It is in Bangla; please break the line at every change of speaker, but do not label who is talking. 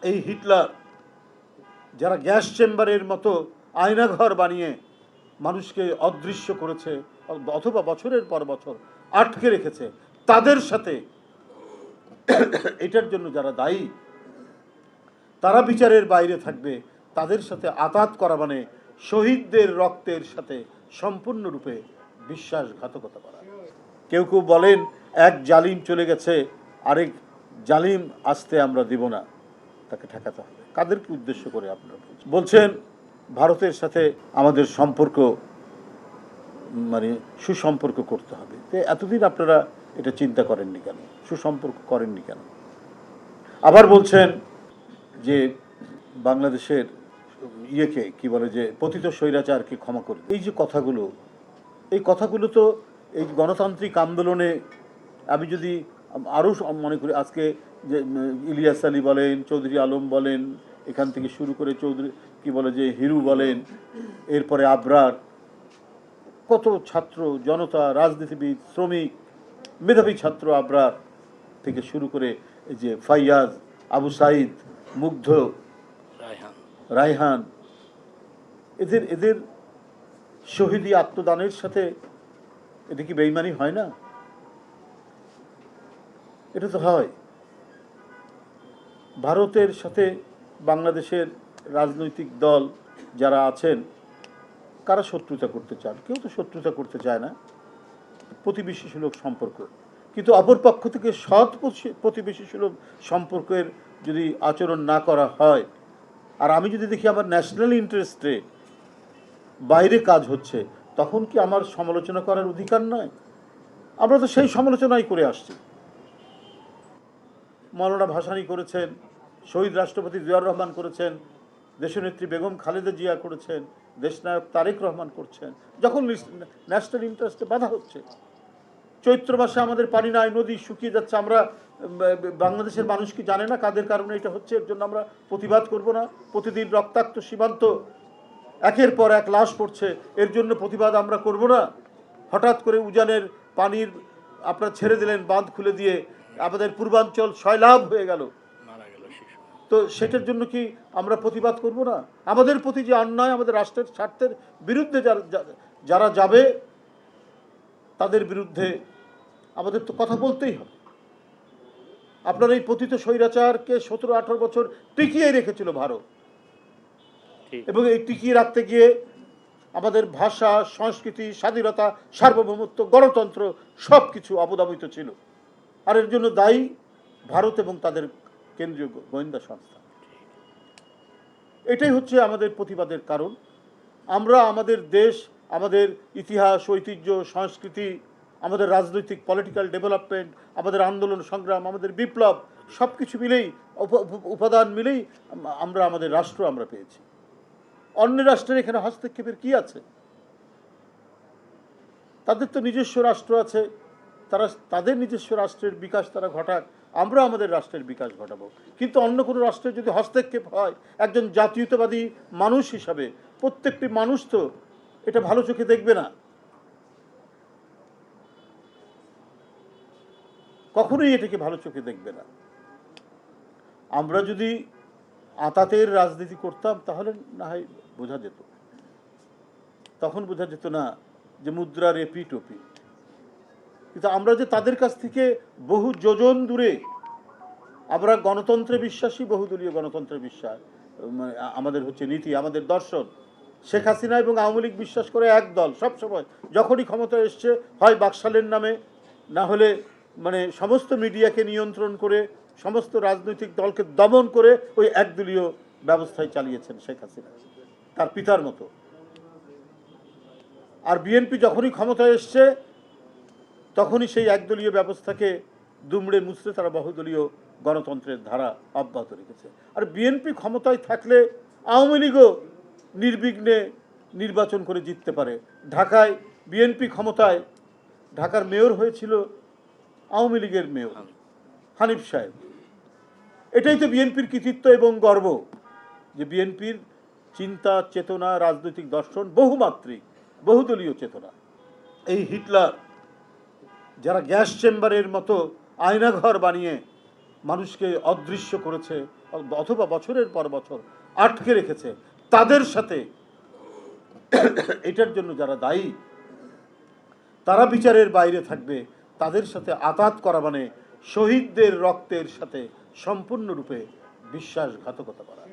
এই হিটলার যারা গ্যাস চেম্বারের মতো আয়নাঘর বানিয়ে মানুষকে অদৃশ্য করেছে অথবা বছরের পর বছর আটকে রেখেছে, তাদের সাথে এটার জন্য যারা দায়ী তারা বিচারের বাইরে থাকবে। তাদের সাথে আতাত করা মানে শহীদদের রক্তের সাথে সম্পূর্ণরূপে বিশ্বাসঘাতকতা করা। কেউ কেউ বলেন এক জালিম চলে গেছে, আরেক জালিম আসতে আমরা দিব না, তাকে ঠেকাতে হবে। কাদেরকে উদ্দেশ্য করে আপনারা বলছেন? ভারতের সাথে আমাদের সম্পর্ক মানে সুসম্পর্ক করতে হবে। তো এতদিন আপনারা এটা চিন্তা করেননি কেন, সুসম্পর্ক করেননি কেন? আবার বলছেন যে বাংলাদেশের ইয়েকে কি বলে যে পতিত স্বৈরাচারকে ক্ষমা করে। এই যে কথাগুলো, এই কথাগুলো তো এই গণতান্ত্রিক আন্দোলনে আমি যদি আরও মনে করি, আজকে যে ইলিয়াস আলী বলেন, চৌধুরী আলম বলেন, এখান থেকে শুরু করে চৌধুরী কি বলে যে হিরু বলেন, এরপরে আবরার, কত ছাত্র জনতা, রাজনীতিবিদ, শ্রমিক, মেধাবী ছাত্র আবরার থেকে শুরু করে এই যে ফাইয়াজ, আবু সাইদ, মুগ্ধ, রায়হান, এদের শহীদি আত্মদানের সাথে এটা কি বেঈমানি হয় না? এটা তো হয়। ভারতের সাথে বাংলাদেশের রাজনৈতিক দল যারা আছেন, কারা শত্রুতা করতে চান? কেউ তো শত্রুতা করতে চায় না, প্রতিবেশী সুলভ সম্পর্ক। কিন্তু অপর পক্ষ থেকে সৎ প্রতিবেশী সুলভ সম্পর্কের যদি আচরণ না করা হয়, আর আমি যদি দেখি আমার ন্যাশনাল ইন্টারেস্টে বাইরে কাজ হচ্ছে, তখন কি আমার সমালোচনা করার অধিকার নয়? আমরা তো সেই সমালোচনাই করে আসছি। মৌলানা ভাসানী করেছেন, শহীদ রাষ্ট্রপতি জিয়াউর রহমান করেছেন, দেশনেত্রী বেগম খালেদা জিয়া করেছেন, দেশনায়ক তারেক রহমান করছেন। যখন ন্যাশনাল ইন্টারেস্টে বাধা হচ্ছে, চৈত্র মাসে আমাদের পানি নাই, নদী শুকিয়ে যাচ্ছে, আমরা বাংলাদেশের মানুষ কি জানে না কাদের কারণে এটা হচ্ছে? এর জন্য আমরা প্রতিবাদ করব না? প্রতিদিন রক্তাক্ত সীমান্ত একের পর এক লাশ পড়ছে, এর জন্য প্রতিবাদ আমরা করব না? হঠাৎ করে উজানের পানির আপনারা ছেড়ে দিলেন, বাঁধ খুলে দিয়ে আমাদের পূর্বাঞ্চল সয়লাভ হয়ে গেল, তো সেটার জন্য কি আমরা প্রতিবাদ করব না? আমাদের প্রতি যে অন্যায়, আমাদের রাষ্ট্রের স্বার্থের বিরুদ্ধে যারা যাবে, তাদের বিরুদ্ধে আমাদের তো কথা বলতেই হবে। আপনার এই পতিত স্বৈরাচারকে 17-18 বছর টিকিয়ে রেখেছিল ভারত, এবং এই টিকিয়ে রাখতে গিয়ে আমাদের ভাষা, সংস্কৃতি, স্বাধীনতা, সার্বভৌমত্ব, গণতন্ত্র সব কিছু অবদমিত ছিল। আর এর জন্য দায়ী ভারত এবং তাদের কেন্দ্রীয় গোয়েন্দা সংস্থা। এটাই হচ্ছে আমাদের প্রতিবাদের কারণ। আমরা আমাদের দেশ, আমাদের ইতিহাস, ঐতিহ্য, সংস্কৃতি, আমাদের রাজনৈতিক পলিটিক্যাল ডেভেলপমেন্ট, আমাদের আন্দোলন সংগ্রাম, আমাদের বিপ্লব, সব কিছু মিলেই, উপাদান মিলেই আমরা আমাদের রাষ্ট্র আমরা পেয়েছি। অন্য রাষ্ট্রের এখানে হস্তক্ষেপের কি আছে? তাদের তো নিজস্ব রাষ্ট্র আছে, তারা তাদের নিজস্ব রাষ্ট্রের বিকাশ তারা ঘটাক, আমরা আমাদের রাষ্ট্রের বিকাশ ঘটাবো। কিন্তু অন্য কোনো রাষ্ট্রের যদি হস্তক্ষেপ হয়, একজন জাতীয়তাবাদী মানুষ হিসাবে প্রত্যেকটি মানুষ তো এটা ভালো চোখে দেখবে না, কখনোই এটাকে ভালো চোখে দেখবে না। আমরা যদি আতাতের রাজনীতি করতাম তাহলে না হয় বোঝা যেত, তখন বোঝা যেত না যে মুদ্রার এপিঠ ওপিঠ। কিন্তু আমরা যে তাদের কাছ থেকে বহু যোজন দূরে, আমরা গণতন্ত্রে বিশ্বাসী, বহুদলীয় গণতন্ত্রে বিশ্বাস আমাদের হচ্ছে নীতি, আমাদের দর্শন। শেখ হাসিনা এবং আওয়ামী লীগ বিশ্বাস করে এক দল, সবসময় যখনই ক্ষমতায় এসছে হয় বাকশালের নামে, না হলে মানে সমস্ত মিডিয়াকে নিয়ন্ত্রণ করে, সমস্ত রাজনৈতিক দলকে দমন করে ওই একদলীয় ব্যবস্থায় চালিয়েছেন শেখ হাসিনা, তার পিতার মতো। আর বিএনপি যখনই ক্ষমতায় এসছে তখনই সেই একদলীয় ব্যবস্থাকে দুমড়ে মুছড়ে তারা বহুদলীয় গণতন্ত্রের ধারা অব্যাহত রেখেছে। আর বিএনপি ক্ষমতায় থাকলে আওয়ামী লীগও নির্বিঘ্নে নির্বাচন করে জিততে পারে। ঢাকায় বিএনপি ক্ষমতায়, ঢাকার মেয়র হয়েছিল আওয়ামী লীগের মেয়র হানিফ সাহেব। এটাই তো বিএনপির কৃতিত্ব এবং গর্ব, যে বিএনপির চিন্তা, চেতনা, রাজনৈতিক দর্শন বহুমাত্রিক, বহুদলীয় চেতনা। এই হিটলার যারা গ্যাস চেম্বারের মতো আয়নাঘর বানিয়ে মানুষকে অদৃশ্য করেছে অথবা বছরের পর বছর আটকে রেখেছে, তাদের সাথে এটার জন্য যারা দায়ী তারা বিচারের বাইরে থাকবে, তাদের সাথে আতাত করা মানে শহীদদের রক্তের সাথে সম্পূর্ণরূপে বিশ্বাসঘাতকতা করা।